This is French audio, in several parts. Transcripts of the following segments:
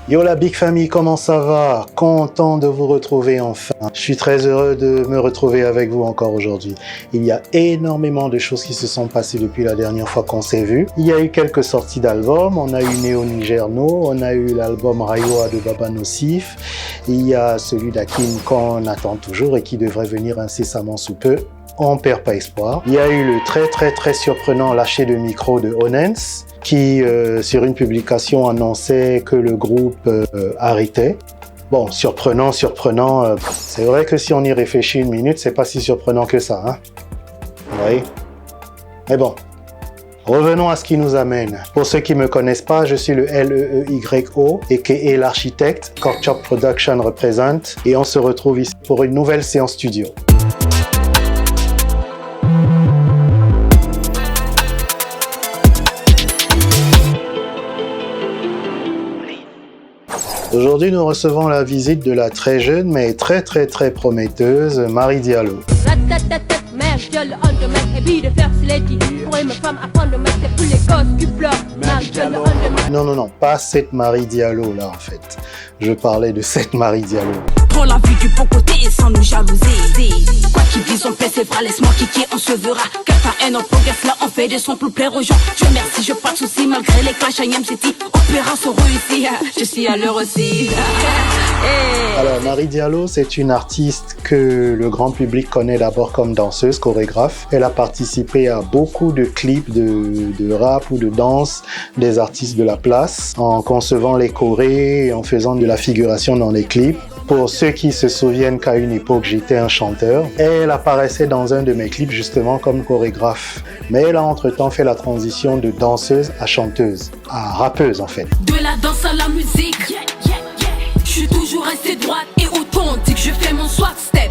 Yo la Big Family, comment ça va? Content de vous retrouver enfin. Je suis très heureux de me retrouver avec vous encore aujourd'hui. Il y a énormément de choses qui se sont passées depuis la dernière fois qu'on s'est vu. Il y a eu quelques sorties d'albums. On a eu Néo Nigerno, on a eu l'album Rayoa de Baba Nocif. Il y a celui d'Hakim qu'on attend toujours et qui devrait venir incessamment sous peu. On perd pas espoir. Il y a eu le très surprenant lâcher de micro de Onens qui, sur une publication, annonçait que le groupe arrêtait. Bon, surprenant. C'est vrai que si on y réfléchit une minute, c'est pas si surprenant que ça, hein. Oui. Mais bon, revenons à ce qui nous amène. Pour ceux qui me connaissent pas, je suis le LEEYO, a.k.a. l'architecte, Corkchop Production représente, et on se retrouve ici pour une nouvelle séance studio. Aujourd'hui, nous recevons la visite de la très jeune mais très prometteuse Marie Diallo. Non, pas cette Marie Diallo là en fait. Je parlais de cette Marie Diallo. Prends la vie du bon côté et sans nous jalouser. Quoi qu'ils disent, on fait ses bras, laisse-moi kicker, on se verra. Car ta haine, on progresse là, on fait des sons pour plaire aux gens. Dieu merci, je pas de soucis, malgré les clashs à Yam City. Opération réussie, je suis à l'heure aussi. Alors, Marie Diallo, c'est une artiste que le grand public connaît d'abord comme danseuse, chorégraphe. Elle a participé à beaucoup de clips de rap ou de danse des artistes de la place, en concevant les chorés et en faisant de la figuration dans les clips. Pour ceux qui se souviennent qu'à une époque, j'étais un chanteur, elle apparaissait dans un de mes clips justement comme chorégraphe. Mais elle a entre-temps fait la transition de danseuse à chanteuse, à rappeuse en fait. De la danse à la musique, je suis toujours restée droite et authentique, je fais mon swag step.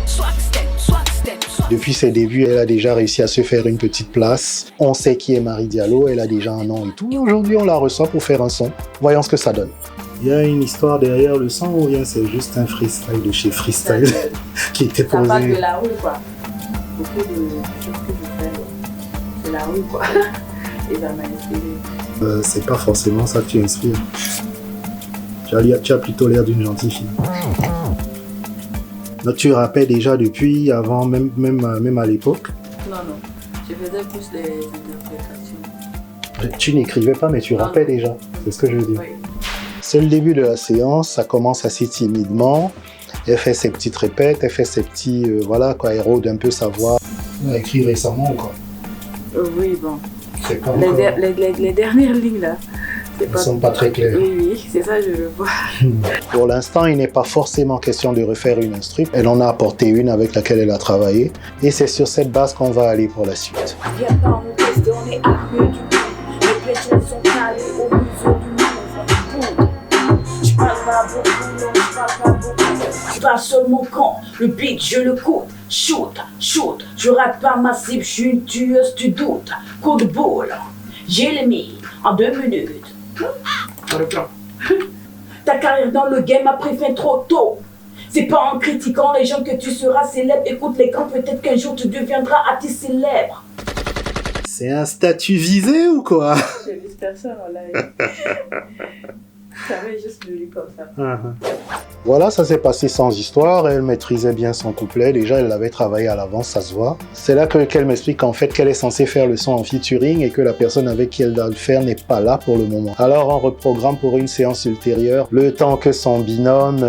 Depuis ses débuts, elle a déjà réussi à se faire une petite place. On sait qui est Marie Diallo, elle a déjà un nom et tout. Et aujourd'hui, on la reçoit pour faire un son. Voyons ce que ça donne. Il y a une histoire derrière le son ou bien c'est juste un freestyle de chez Freestyle qui était posé. Ça parle de la rue quoi. Beaucoup de choses que je fais, c'est la rue quoi. Et ça m'a inspiré. C'est pas forcément ça que tu inspires. Tu as plutôt l'air d'une gentille fille. Donc, tu rappais déjà depuis avant, même à l'époque? Non, je faisais plus les interprétations. Tu n'écrivais pas mais tu rappais déjà, c'est ce que je veux dire. Oui. C'est le début de la séance, ça commence assez timidement. Elle fait ses petites répètes, elle fait ses petits, voilà quoi, elle rôde un peu sa voix. Elle a écrit récemment ou quoi? Oui, bon. C'est pas Les dernières lignes là. Elles ne sont pas très claires. Oui, c'est ça, je le vois. Pour l'instant, il n'est pas forcément question de refaire une instru. Elle en a apporté une avec laquelle elle a travaillé. Et c'est sur cette base qu'on va aller pour la suite. Viens pas me tester, on est armés du monde. Les plétiens sont calés au museau du monde. Je parle pas beaucoup, non, je parle pas beaucoup. Je parle seulement quand le beat, je le coûte. Shoot, je rate pas ma cible, je suis une tueuse, tu doutes. Coup de boule, j'ai les mis en 2 minutes. Ta carrière dans le game a pris fin trop tôt. C'est pas en critiquant les gens que tu seras célèbre. Écoute les grands, peut-être qu'un jour tu deviendras artiste célèbre. C'est un statut visé ou quoi? Je vise personne, voilà. Ça m'est juste venu comme ça. Voilà, ça s'est passé sans histoire. Elle maîtrisait bien son couplet. Déjà, elle l'avait travaillé à l'avance, ça se voit. C'est là qu'elle m'explique qu'en fait, qu'elle est censée faire le son en featuring et que la personne avec qui elle doit le faire n'est pas là pour le moment. Alors, on reprogramme pour une séance ultérieure, le temps que son binôme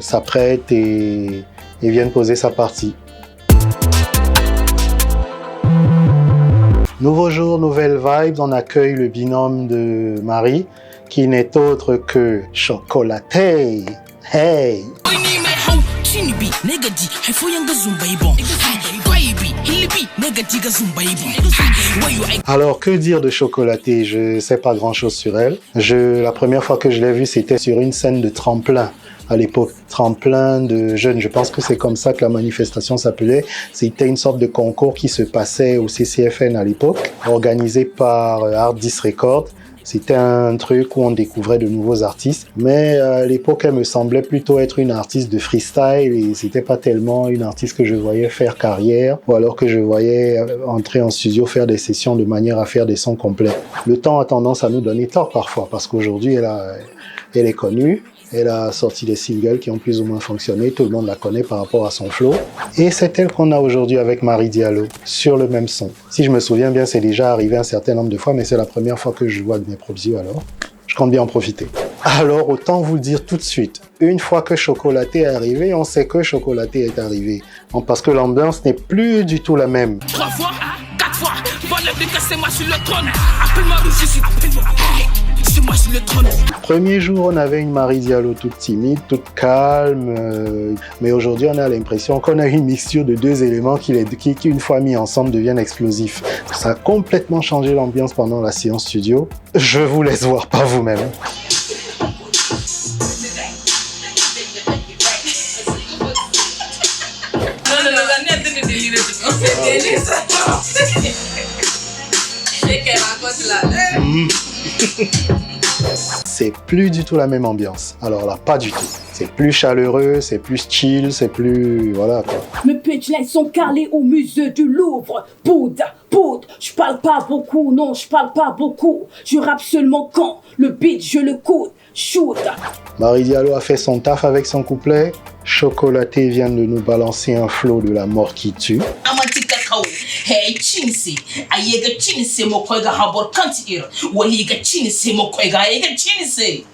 s'apprête et vienne poser sa partie. Nouveau jour, nouvelle vibe. On accueille le binôme de Marie, qui n'est autre que Chocolaté. Hey! Alors, que dire de Chocolaté? Je sais pas grand-chose sur elle. La première fois que je l'ai vue, c'était sur une scène de tremplin. À l'époque, tremplin de jeunes. Je pense que c'est comme ça que la manifestation s'appelait. C'était une sorte de concours qui se passait au CCFN à l'époque, organisé par Hardis Records. C'était un truc où on découvrait de nouveaux artistes. Mais à l'époque, elle me semblait plutôt être une artiste de freestyle et c'était pas tellement une artiste que je voyais faire carrière ou alors que je voyais entrer en studio faire des sessions de manière à faire des sons complets. Le temps a tendance à nous donner tort parfois parce qu'aujourd'hui, Elle est connue. Elle a sorti des singles qui ont plus ou moins fonctionné. Tout le monde la connaît par rapport à son flow. Et c'est elle qu'on a aujourd'hui avec Marie Diallo sur le même son. Si je me souviens bien, c'est déjà arrivé un certain nombre de fois, mais c'est la première fois que je vois de mes propres yeux alors. Je compte bien en profiter. Alors, autant vous le dire tout de suite. Une fois que Chocolaté est arrivé, on sait que Chocolaté est arrivé. Parce que l'ambiance n'est plus du tout la même. 3 fois, 4 fois, voilà, c'est moi sur le trône. Appelle-moi Rufus, appelle-moi. C'est moi sur le trône. Premier jour, on avait une Marie Diallo toute timide, toute calme. Mais aujourd'hui, on a l'impression qu'on a une mixture de deux éléments qui, une fois mis ensemble, deviennent explosifs. Ça a complètement changé l'ambiance pendant la séance studio. Je vous laisse voir par vous-même. C'est plus du tout la même ambiance. Alors là, pas du tout. C'est plus chaleureux, c'est plus chill, c'est plus... Voilà quoi. Mes punchlines sont calées au musée du Louvre. Poudre, je parle pas beaucoup, non, je parle pas beaucoup. Je rappe seulement quand le beat, je le coude. Shoot. Marie Diallo a fait son taf avec son couplet. Chocolaté vient de nous balancer un flow de la mort qui tue. Hey chinsi ayega chinsi mokoiga habor kantir waliga chinsi mokoiga ayega chinsi.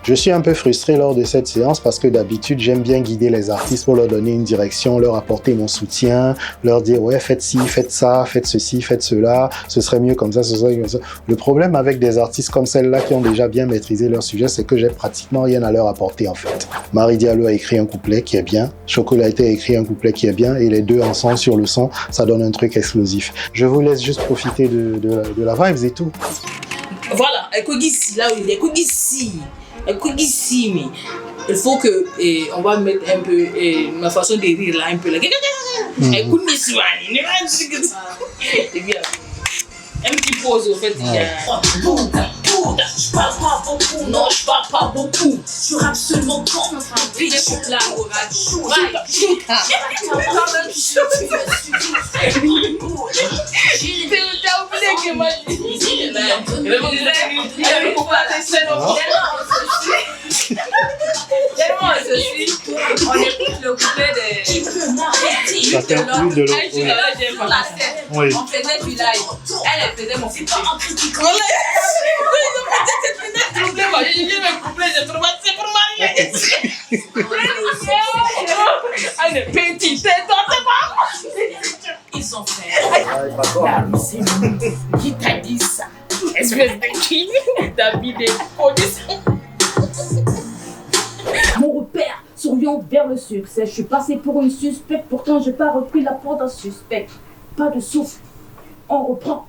Je suis un peu frustré lors de cette séance parce que d'habitude, j'aime bien guider les artistes pour leur donner une direction, leur apporter mon soutien, leur dire « ouais, faites ci, faites ça, faites ceci, faites cela, ce serait mieux comme ça, ce serait mieux comme ça ». Le problème avec des artistes comme celle-là qui ont déjà bien maîtrisé leur sujet, c'est que j'ai pratiquement rien à leur apporter en fait. Marie Diallo a écrit un couplet qui est bien, Chocolaté a écrit un couplet qui est bien et les deux ensemble sur le son, ça donne un truc explosif. Je vous laisse juste profiter de la vibe et tout. Voilà, écoute ici, là où il est, écoute ici, mais il faut que, on va mettre un peu ma façon de rire là, un peu là. Écoute ici, c'est bien. Un petit pause au fait, il y a... Je parle pas beaucoup, non, je parle pas beaucoup. Je rappe seulement quand puis je suis là au radio. T'as oublié que moi tellement ceci, on écoute le couplet de Oui. on faisait du live. Elle faisait mon couplet. J'ai trouvé c'est pour marier. Elle est petite, ils sont frères. C'est qui t'a dit ça? Espèce de qui? David est condition. Mon repère s'oriente vers le succès. Je suis passé pour une suspecte, pourtant j'ai pas repris la porte d'un suspect. Pas de souffle, on reprend.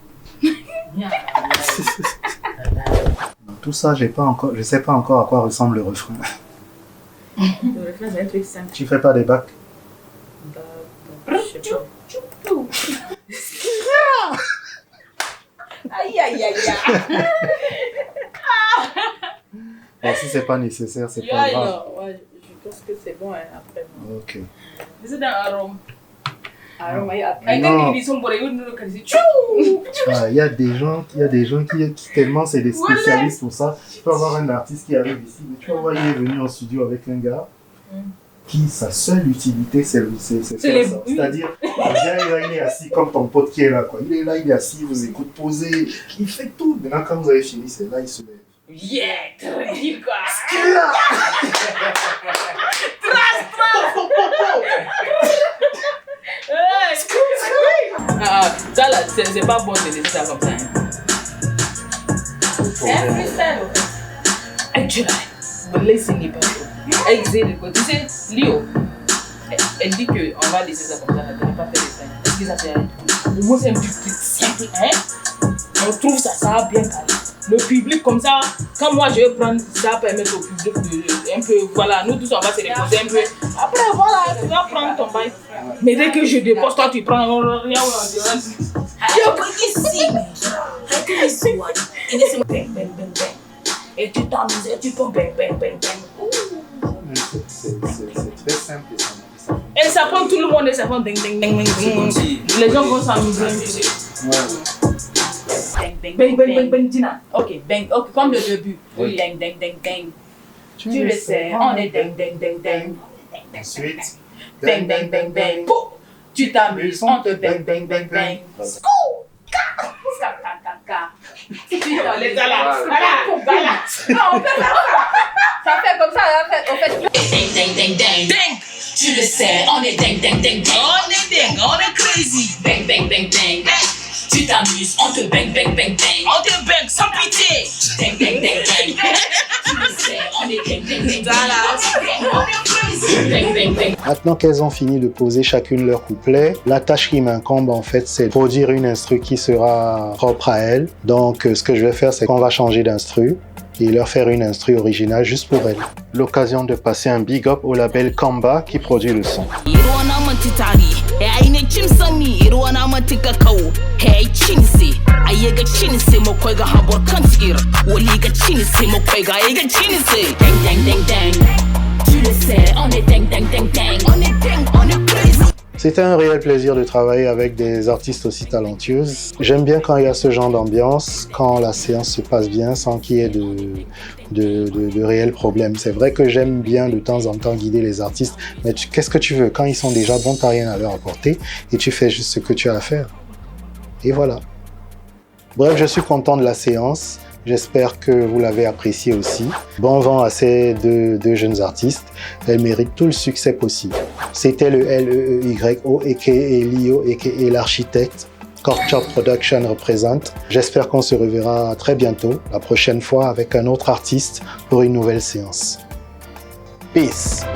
Tout ça, je sais pas encore à quoi ressemble le refrain. Le refrain, c'est un truc simple. Tu fais pas des bacs? Je sais pas. Aïe, aïe, aïe, aïe. Bon, si c'est pas nécessaire, c'est pas grave. Non, ouais, je pense que c'est bon hein, après. Ok. C'est dans Arôme. Arôme, aïe, Non. Il y a des gens qui tellement c'est des spécialistes pour ça. Tu peux avoir un artiste qui arrive ici, mais tu vas voir, il est venu en studio avec un gars qui, sa seule utilité, c'est faire ça. C'est-à-dire, il est assis comme ton pote qui est là, quoi. Il est là, il est assis, il vous écoute poser, il fait tout. Maintenant, quand vous avez fini, c'est là, il se lève. Yeah, tranquille quoi. Ça là, c'est pas bon de laisser ça comme ça. C'est un freestyle. Et tu l'as. Laissez-les pas. Tu sais, Lio, elle dit qu'on va laisser ça comme ça, elle ne pas faire des scènes. Est-ce que ça fait un truc? Au moins, c'est un truc simple, hein? On trouve ça va bien calé. Le public, comme ça, quand moi je vais prendre ça, permettre au public de un peu, voilà, nous tous on va se reposer un peu. Après, voilà, tu vas prendre ton bail. Mais dès que je dépose, toi tu prends rien ou l'endurance. Et tu t'amuses et tu peux bang, bang, bang, bang. C'est très simple. Et ça prend tout le monde et ça prend ding, ding, ding, ding, ding. Les gens vont s'amuser un peu. Ouais. Bang, bang. bang, Bang, bang, bang, bang, Dina. Ok, bang, ok, comme le début. Oui. Bang, bang, bang, bang. Tu le sais, on est ding, ding, ding, ding. Ensuite, Bang, bang, bang, bang. Pou. Tu t'amuses, on te bang, bang, bang, bang. Skou. Ka. Ka, ka, ka, ka. Tu t'amuses. Les galas. Voilà. Non, on peut faire ça. Ça fait comme ça, on fait. Ding, ding, ding, ding, ding. Tu le sais, on est ding, ding, ding, ding. On est ding, on est crazy. Bang, bang, bang, bang, bang. Tu t'amuses, on te bang, bang, bang, bang. On te bang sans pitié. Ding, ding, ding, ding. Tu le sais, on est ding, ding, ding, ding. On est crazy. Bang, bang, bang. maintenant qu'elles ont fini de poser chacune leur couplet, la tâche qui m'incombe en fait, c'est de produire une instru qui sera propre à elles. Donc ce que je vais faire, c'est qu'on va changer d'instru et leur faire une instru originale juste pour elles. L'occasion de passer un big up au label Kamba qui produit le son. Irwana matitari, aine chimsani, irwana matika kau, hey chinsi, ayega chinsi mo kwega habor kansir, waliga chinsi mo kwega ayega chinsi. Dang dang dang dang, tu le sais, on est dang dang dang dang, on est dang, on est crazy. C'était un réel plaisir de travailler avec des artistes aussi talentueuses. J'aime bien quand il y a ce genre d'ambiance, quand la séance se passe bien sans qu'il y ait de réels problèmes. C'est vrai que j'aime bien de temps en temps guider les artistes, mais qu'est-ce que tu veux? Quand ils sont déjà bons, t'as rien à leur apporter et tu fais juste ce que tu as à faire. Et voilà. Bref, je suis content de la séance. J'espère que vous l'avez apprécié aussi. Bon vent à ces deux jeunes artistes. Elles méritent tout le succès possible. C'était le LEEYO, a.k.a. Lio, a.k.a. l'architecte. Corkchop Production représente. J'espère qu'on se reverra très bientôt, la prochaine fois avec un autre artiste pour une nouvelle séance. Peace!